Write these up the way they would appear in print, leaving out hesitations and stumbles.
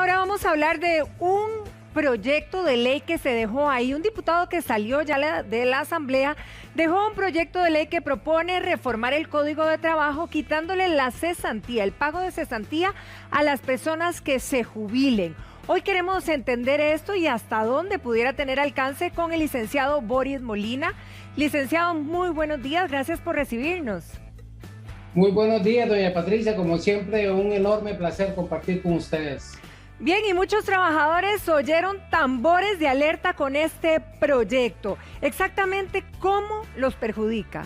Ahora vamos a hablar de un proyecto de ley que se dejó ahí. Un diputado que salió ya de la Asamblea dejó un proyecto de ley que propone reformar el Código de Trabajo, quitándole la cesantía, el pago de cesantía a las personas que se jubilen. Hoy queremos entender esto y hasta dónde pudiera tener alcance con el licenciado Boris Molina. Licenciado, muy buenos días, gracias por recibirnos. Muy buenos días, doña Patricia, como siempre un enorme placer compartir con ustedes. Bien, y muchos trabajadores oyeron tambores de alerta con este proyecto. Exactamente, ¿cómo los perjudica?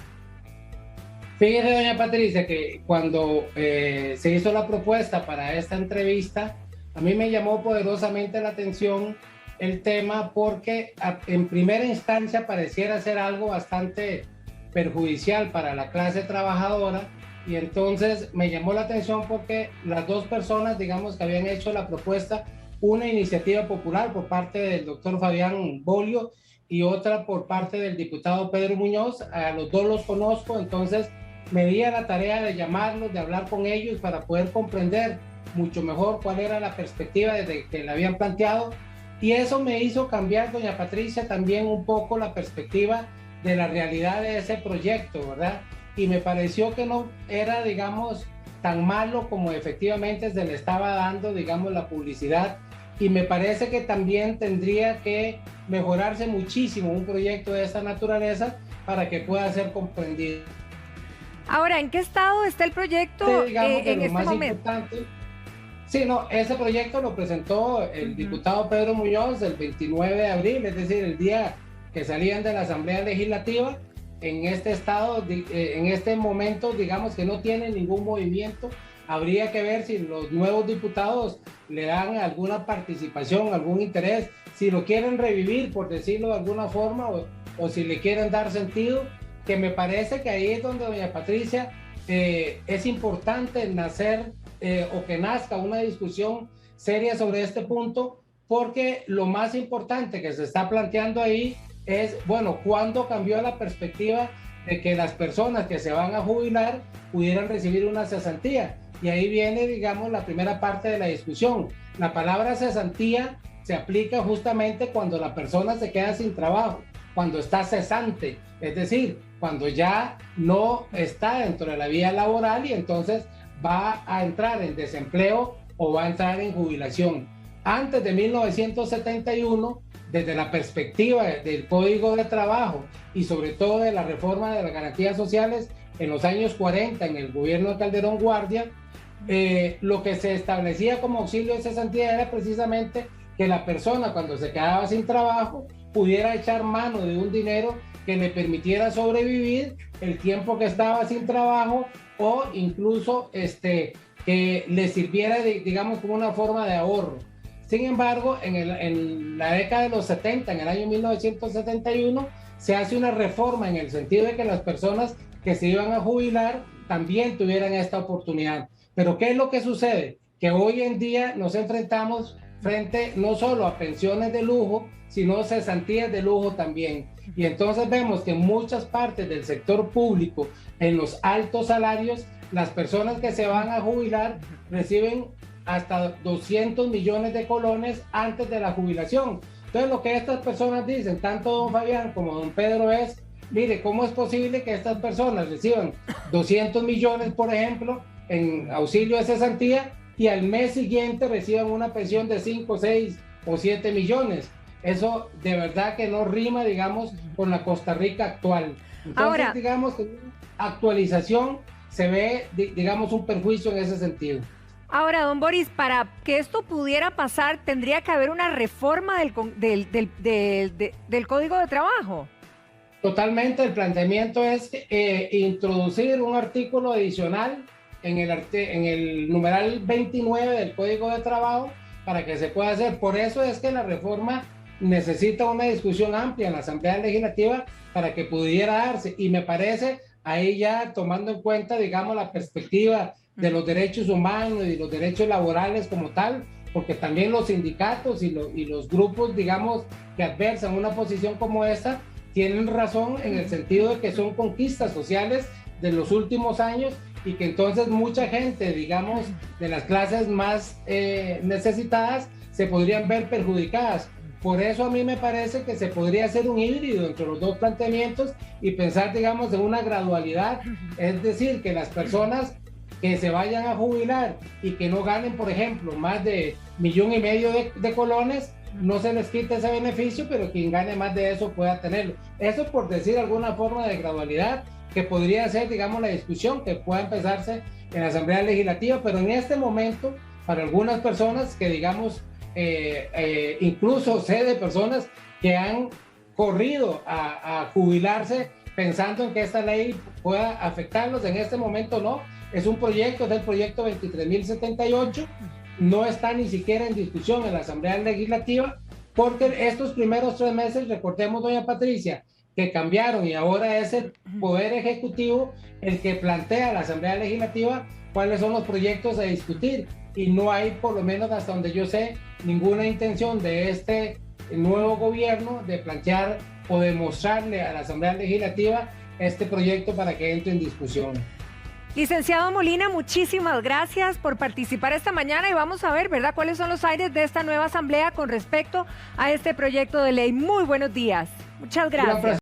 Fíjese, doña Patricia, que cuando se hizo la propuesta para esta entrevista, a mí me llamó poderosamente la atención el tema porque en primera instancia pareciera ser algo bastante perjudicial para la clase trabajadora, y entonces me llamó la atención porque las dos personas, digamos, que habían hecho la propuesta, una iniciativa popular por parte del doctor Fabián Bolio y otra por parte del diputado Pedro Muñoz, a los dos los conozco, entonces me di a la tarea de llamarlos, de hablar con ellos para poder comprender mucho mejor cuál era la perspectiva desde que la habían planteado, y eso me hizo cambiar, doña Patricia, también un poco la perspectiva de la realidad de ese proyecto, ¿verdad? Y me pareció que no era, digamos, tan malo como efectivamente se le estaba dando, digamos, la publicidad, y me parece que también tendría que mejorarse muchísimo un proyecto de esta naturaleza para que pueda ser comprendido. Ahora, ¿en qué estado está el proyecto en este momento? Sí, no, ese proyecto lo presentó el diputado Pedro Muñoz el 29 de abril, es decir, el día que salían de la Asamblea Legislativa. En este estado, en este momento, digamos que no tiene ningún movimiento. Habría que ver si los nuevos diputados le dan alguna participación, algún interés, si lo quieren revivir, por decirlo de alguna forma, o si le quieren dar sentido, que me parece que ahí es donde, doña Patricia, es importante nacer o que nazca una discusión seria sobre este punto, porque lo más importante que se está planteando ahí es, bueno, ¿cuándo cambió la perspectiva de que las personas que se van a jubilar pudieran recibir una cesantía? Y ahí viene, digamos, la primera parte de la discusión. La palabra cesantía se aplica justamente cuando la persona se queda sin trabajo, cuando está cesante, es decir, cuando ya no está dentro de la vida laboral y entonces va a entrar en desempleo o va a entrar en jubilación. Antes de 1971, desde la perspectiva del Código de Trabajo y sobre todo de la reforma de las garantías sociales en los años 40 en el gobierno de Calderón Guardia, lo que se establecía como auxilio de cesantía era precisamente que la persona, cuando se quedaba sin trabajo, pudiera echar mano de un dinero que le permitiera sobrevivir el tiempo que estaba sin trabajo, o incluso que le sirviera, digamos, como una forma de ahorro. Sin embargo, en la década de los 70, en el año 1971, se hace una reforma en el sentido de que las personas que se iban a jubilar también tuvieran esta oportunidad. Pero ¿qué es lo que sucede? Que hoy en día nos enfrentamos frente no solo a pensiones de lujo, sino cesantías de lujo también. Y entonces vemos que en muchas partes del sector público, en los altos salarios, las personas que se van a jubilar reciben hasta 200 millones de colones antes de la jubilación. Entonces lo que estas personas dicen, tanto don Fabián como don Pedro, es, mire, ¿cómo es posible que estas personas reciban 200 millones, por ejemplo, en auxilio de cesantía y al mes siguiente reciban una pensión de 5, 6 o 7 millones? Eso de verdad que no rima, digamos, con la Costa Rica actual. Entonces, ahora, digamos que en actualización se ve, digamos, un perjuicio en ese sentido. Ahora, don Boris, para que esto pudiera pasar, tendría que haber una reforma del Código de Trabajo. Totalmente, el planteamiento es introducir un artículo adicional en el numeral 29 del Código de Trabajo para que se pueda hacer. Por eso es que la reforma necesita una discusión amplia en la Asamblea Legislativa para que pudiera darse, y me parece ahí ya tomando en cuenta, digamos, la perspectiva de los derechos humanos y los derechos laborales como tal, porque también los sindicatos y los grupos, digamos, que adversan una posición como esta, tienen razón en el sentido de que son conquistas sociales de los últimos años y que entonces mucha gente, digamos, de las clases más necesitadas se podrían ver perjudicadas. Por eso a mí me parece que se podría hacer un híbrido entre los dos planteamientos y pensar, digamos, en una gradualidad, es decir, que las personas que se vayan a jubilar y que no ganen, por ejemplo, más de 1,5 millones de colones, no se les quite ese beneficio, pero quien gane más de eso pueda tenerlo. Eso por decir alguna forma de gradualidad que podría ser, digamos, la discusión que pueda empezarse en la Asamblea Legislativa, pero en este momento, para algunas personas que, digamos, incluso sé de personas que han corrido a jubilarse pensando en que esta ley pueda afectarlos. En este momento no, es un proyecto, es el proyecto 23.078, no está ni siquiera en discusión en la Asamblea Legislativa, porque estos primeros 3 meses, recordemos, doña Patricia, que cambiaron y ahora es el Poder Ejecutivo el que plantea a la Asamblea Legislativa cuáles son los proyectos a discutir, y no hay, por lo menos hasta donde yo sé, ninguna intención de este nuevo gobierno de plantear o de mostrarle a la Asamblea Legislativa este proyecto para que entre en discusión. Licenciado Molina, muchísimas gracias por participar esta mañana y vamos a ver, ¿verdad?, cuáles son los aires de esta nueva asamblea con respecto a este proyecto de ley. Muy buenos días. Muchas gracias.